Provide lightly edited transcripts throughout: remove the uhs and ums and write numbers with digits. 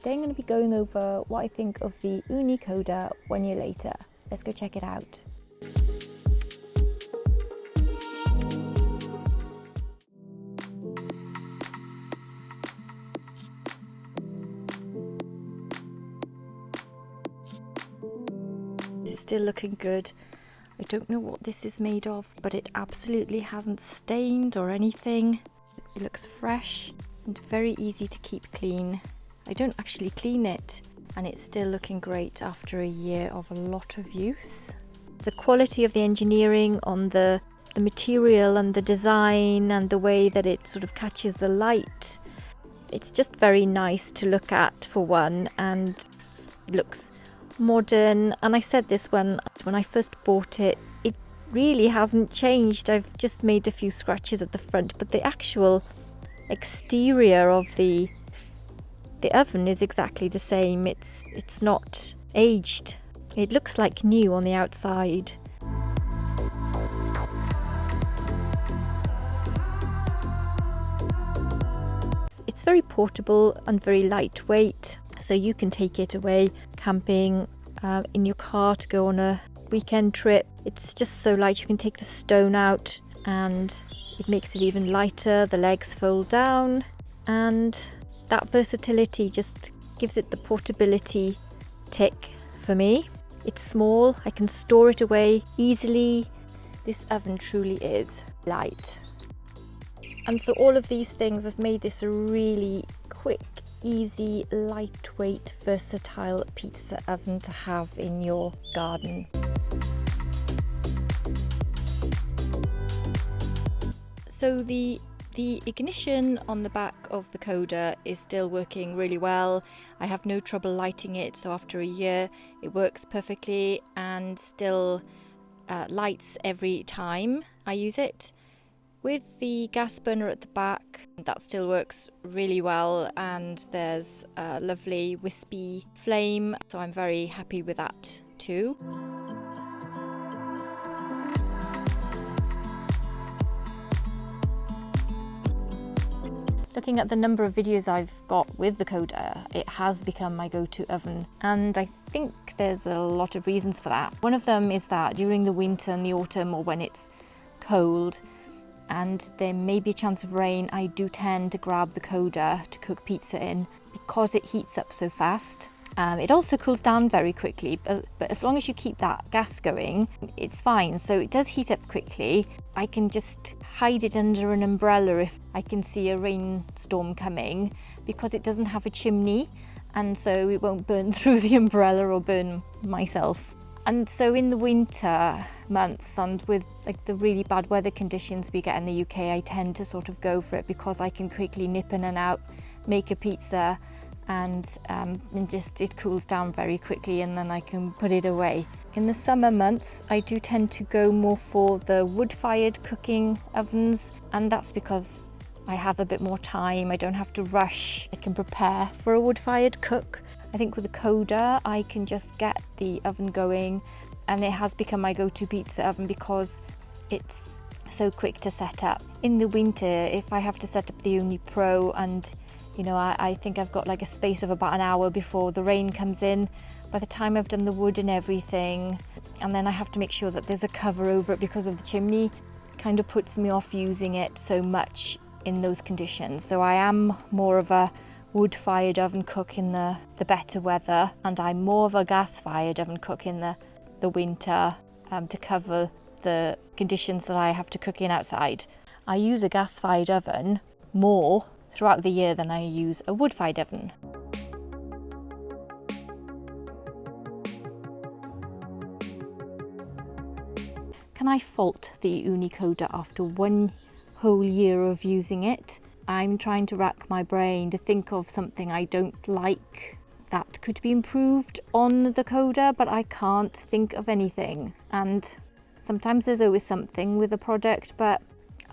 today I'm going to be going over what I think of the Ooni Koda 1 year later. Let's go check it out. It's still looking good. I don't know what this is made of, but it absolutely hasn't stained or anything. It looks fresh and very easy to keep clean. I don't actually clean it, and it's still looking great after a year of a lot of use. The quality of the engineering on the material and the design and the way that it sort of catches the light, it's just very nice to look at for one, and looks modern. And I said this when I first bought it, it really hasn't changed. I've just made a few scratches at the front, but the actual exterior of the oven is exactly the same. It's not aged. It looks like new on the outside. It's very portable and very lightweight, so you can take it away camping, in your car to go on a weekend trip. It's just so light. You can take the stone out and it makes it even lighter. The legs fold down, and that versatility just gives it the portability tick for me. It's small, I can store it away easily. This oven truly is light. And so all of these things have made this a really quick, easy, lightweight, versatile pizza oven to have in your garden. So the ignition on the back of the Koda is still working really well. I have no trouble lighting it, so after a year it works perfectly and still lights every time I use it. With the gas burner at the back, that still works really well, and there's a lovely wispy flame, so I'm very happy with that too. Looking at the number of videos I've got with the Koda, it has become my go-to oven, and I think there's a lot of reasons for that. One of them is that during the winter and the autumn, or when it's cold and there may be a chance of rain, I do tend to grab the Koda to cook pizza in because it heats up so fast. It also cools down very quickly, but as long as you keep that gas going, it's fine. So it does heat up quickly. I can just hide it under an umbrella if I can see a rainstorm coming, because it doesn't have a chimney, and so it won't burn through the umbrella or burn myself. And so in the winter months, and with like the really bad weather conditions we get in the UK, I tend to sort of go for it because I can quickly nip in and out, make a pizza, and just it cools down very quickly, and then I can put it away. In the summer months, I do tend to go more for the wood-fired cooking ovens, and that's because I have a bit more time. I don't have to rush. I can prepare for a wood-fired cook. I think with the Koda, I can just get the oven going, and it has become my go-to pizza oven because it's so quick to set up. In the winter, if I have to set up the Ooni Pro, and you know, I think I've got like a space of about an hour before the rain comes in. By the time I've done the wood and everything, and then I have to make sure that there's a cover over it because of the chimney, it kind of puts me off using it so much in those conditions. So I am more of a wood-fired oven cook in the better weather, and I'm more of a gas-fired oven cook in the winter to cover the conditions that I have to cook in outside. I use a gas-fired oven more throughout the year than I use a wood-fired oven. Can I fault the Ooni Koda after 1 whole year of using it? I'm trying to rack my brain to think of something I don't like that could be improved on the Koda, but I can't think of anything. And sometimes there's always something with a product, but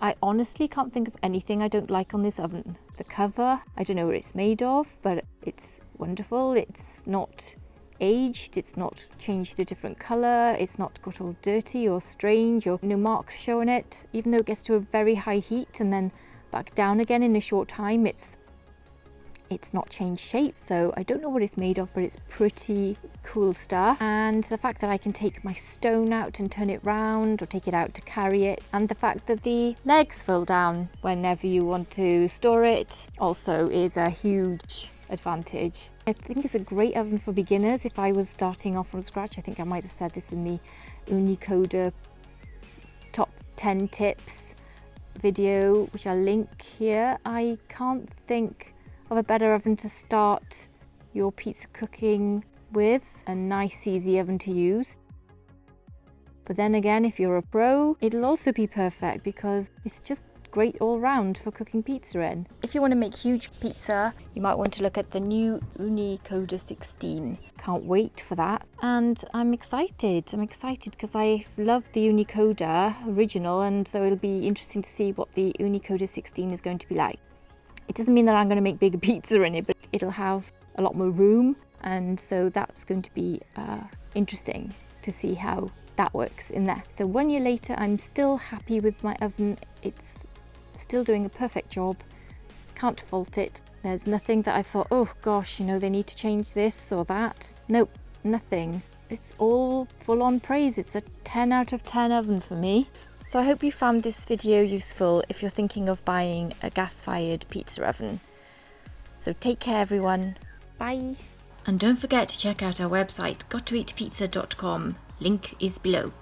I honestly can't think of anything I don't like on this oven. The cover, I don't know what it's made of, but it's wonderful. It's not aged, it's not changed a different colour, it's not got all dirty or strange or no marks showing it. Even though it gets to a very high heat and then back down again in a short time, it's it's not changed shape, so I don't know what it's made of, but it's pretty cool stuff. And the fact that I can take my stone out and turn it round, or take it out to carry it, and the fact that the legs fold down whenever you want to store it also is a huge advantage. I think it's a great oven for beginners. If I was starting off from scratch, I think I might have said this in the Ooni Koda top 10 tips video, which I'll link here. I can't think of a better oven to start your pizza cooking with. A nice easy oven to use. But then again, if you're a pro, it'll also be perfect because it's just great all round for cooking pizza in. If you want to make huge pizza, you might want to look at the new Ooni Koda 16. Can't wait for that. And I'm excited because I love the Ooni Koda original, and so it'll be interesting to see what the Ooni Koda 16 is going to be like. It doesn't mean that I'm going to make bigger pizza in it, but it'll have a lot more room, and so that's going to be interesting to see how that works in there. So 1 year later, I'm still happy with my oven. It's still doing a perfect job. Can't fault it. There's nothing that I thought, oh gosh, you know, they need to change this or that. Nope, nothing. It's all full on praise. It's a 10 out of 10 oven for me. So I hope you found this video useful if you're thinking of buying a gas-fired pizza oven. So take care everyone. Bye. And don't forget to check out our website, gottoeatpizza.com. Link is below.